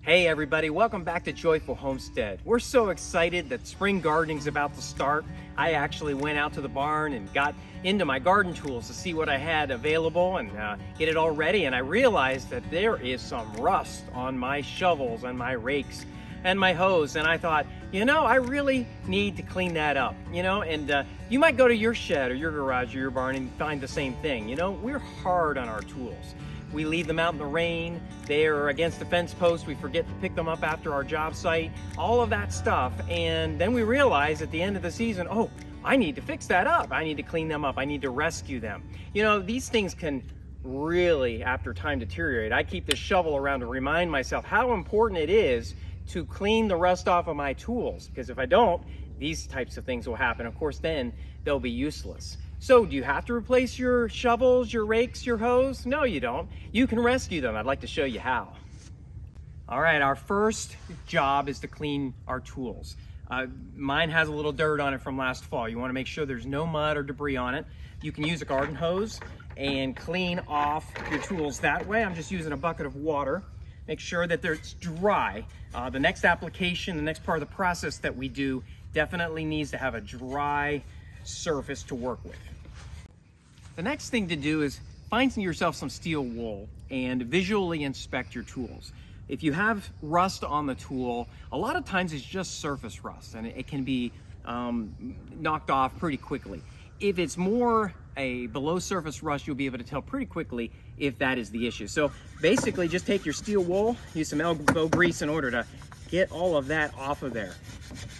Hey everybody, welcome back to Joyful Homestead. We're so excited that spring gardening's about to start. I actually went out to the barn and got into my garden tools to see what I had available and get it all ready, and I realized that there is some rust on my shovels and my rakes and my hose, and I thought, I really need to clean that up, and you might go to your shed or your garage or your barn and find the same thing. We're hard on our tools. We leave them out in the rain, they're against the fence post, we forget to pick them up after our job site, all of that stuff, and then we realize at the end of the season, oh, I need to fix that up, I need to clean them up, I need to rescue them. These things can really, after time, deteriorate. I keep this shovel around to remind myself how important it is to clean the rust off of my tools, because if I don't, these types of things will happen. Of course, then they'll be useless. So do you have to replace your shovels, your rakes, your hose? No, you don't. You can rescue them. I'd like to show you how. All right, our first job is to clean our tools. Mine has a little dirt on it from last fall. You want to make sure there's no mud or debris on it. You can use a garden hose and clean off your tools that way. I'm just using a bucket of water. Make sure that it's dry. The next application, the next part of the process that we do definitely needs to have a dry surface to work with. The next thing to do is find yourself some steel wool and visually inspect your tools. If you have rust on the tool, a lot of times it's just surface rust and it can be knocked off pretty quickly. If it's more a below surface rust, you'll be able to tell pretty quickly if that is the issue. So basically just take your steel wool, use some elbow grease in order to get all of that off of there.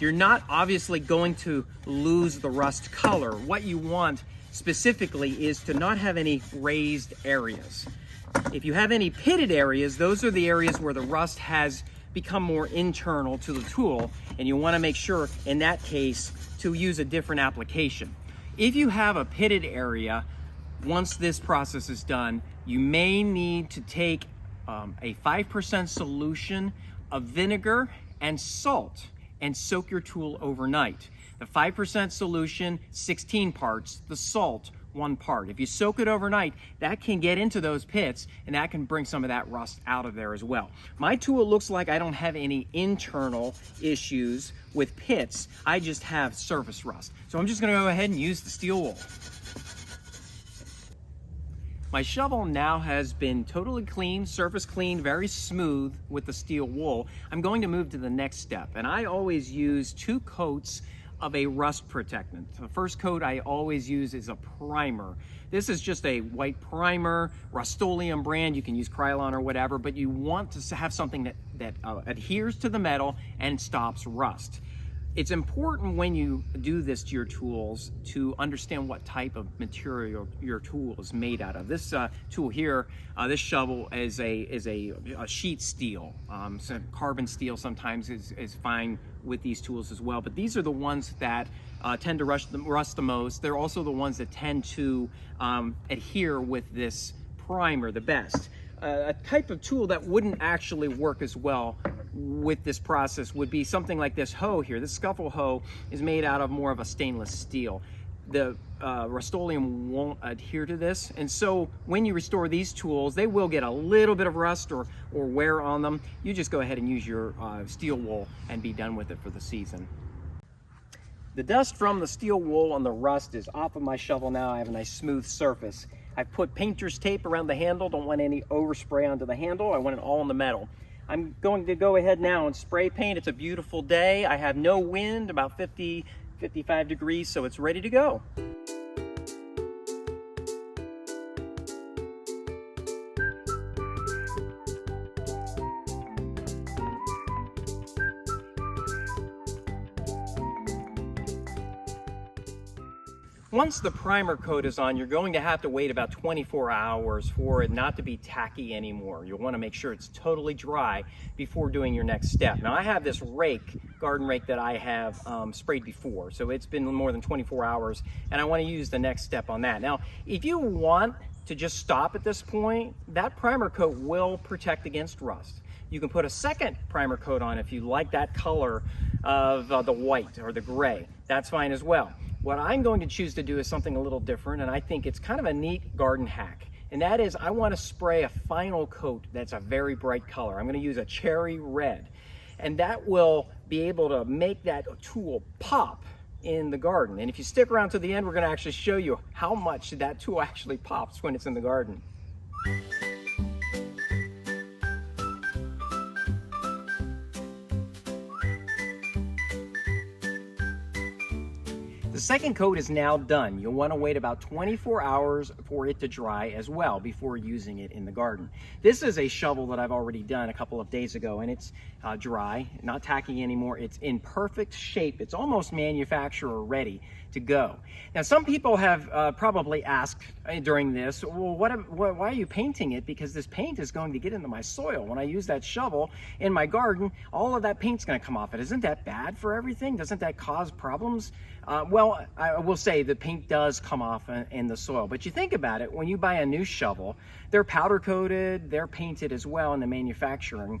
You're not obviously going to lose the rust color. What you want specifically is to not have any raised areas. If you have any pitted areas, those are the areas where the rust has become more internal to the tool, and you want to make sure in that case to use a different application. If you have a pitted area, once this process is done, you may need to take a 5% solution of vinegar and salt and soak your tool overnight. The 5% solution, 16 parts, the salt, 1 part. If you soak it overnight, that can get into those pits and that can bring some of that rust out of there as well. My tool looks like I don't have any internal issues with pits, I just have surface rust. So I'm just gonna go ahead and use the steel wool. My shovel now has been totally cleaned, surface cleaned, very smooth with the steel wool. I'm going to move to the next step, and I always use 2 coats of a rust protectant. The first coat I always use is a primer. This is just a white primer, Rust-Oleum brand. You can use Krylon or whatever, but you want to have something that adheres to the metal and stops rust. It's important when you do this to your tools to understand what type of material your tool is made out of. This tool here, this shovel is a sheet steel. So carbon steel sometimes is fine with these tools as well, but these are the ones that tend to rust the most. They're also the ones that tend to adhere with this primer the best. A type of tool that wouldn't actually work as well with this process would be something like this hoe here. This scuffle hoe is made out of more of a stainless steel. The Rust-Oleum won't adhere to this, and so when you restore these tools, they will get a little bit of rust or wear on them. You just go ahead and use your steel wool and be done with it for the season. The dust from the steel wool and the rust is off of my shovel now. I have a nice smooth surface. I've put painter's tape around the handle. Don't want any overspray onto the handle. I want it all in the metal. I'm going to go ahead now and spray paint. It's a beautiful day. I have no wind, about 50, 55 degrees, so it's ready to go. Once the primer coat is on, you're going to have to wait about 24 hours for it not to be tacky anymore. You'll want to make sure it's totally dry before doing your next step. Now I have this garden rake that I have sprayed before, so it's been more than 24 hours, and I want to use the next step on that. Now, if you want to just stop at this point, that primer coat will protect against rust. You can put a second primer coat on if you like that color of the white or the gray. That's fine as well. What I'm going to choose to do is something a little different, and I think it's kind of a neat garden hack. and that is I want to spray a final coat that's a very bright color. I'm going to use a cherry red, and that will be able to make that tool pop in the garden. And if you stick around to the end, we're going to actually show you how much that tool actually pops when it's in the garden. The second coat is now done. You'll want to wait about 24 hours for it to dry as well before using it in the garden. This is a shovel that I've already done a couple of days ago, and it's dry, not tacky anymore. It's in perfect shape. It's almost manufacturer ready to go. Now, some people have probably asked during this, well, why are you painting it? Because this paint is going to get into my soil. When I use that shovel in my garden, all of that paint's going to come off it. Isn't that bad for everything? Doesn't that cause problems? Well, I will say the paint does come off in the soil, but you think about it, when you buy a new shovel, they're powder coated, they're painted as well in the manufacturing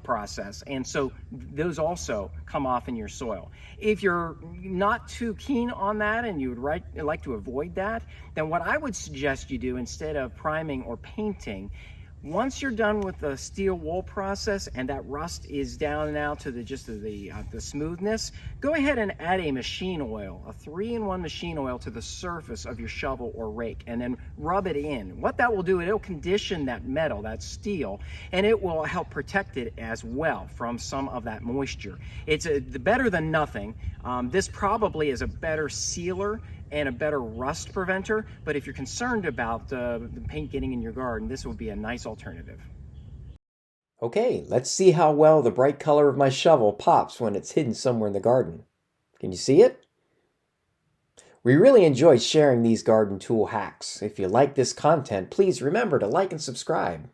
process, and so those also come off in your soil. If you're not too keen on that and you would like to avoid that, then what I would suggest you do instead of priming or painting, once you're done with the steel wool process and that rust is down now to the smoothness, go ahead and add a machine oil, a 3-in-1 machine oil to the surface of your shovel or rake, and then rub it in. What that will do, it'll condition that metal, that steel, and it will help protect it as well from some of that moisture. It's better than nothing. This probably is a better sealer and a better rust preventer, but if you're concerned about the paint getting in your garden, this would be a nice alternative. Okay, let's see how well the bright color of my shovel pops when it's hidden somewhere in the garden. Can you see it? We really enjoyed sharing these garden tool hacks. If you like this content, please remember to like and subscribe.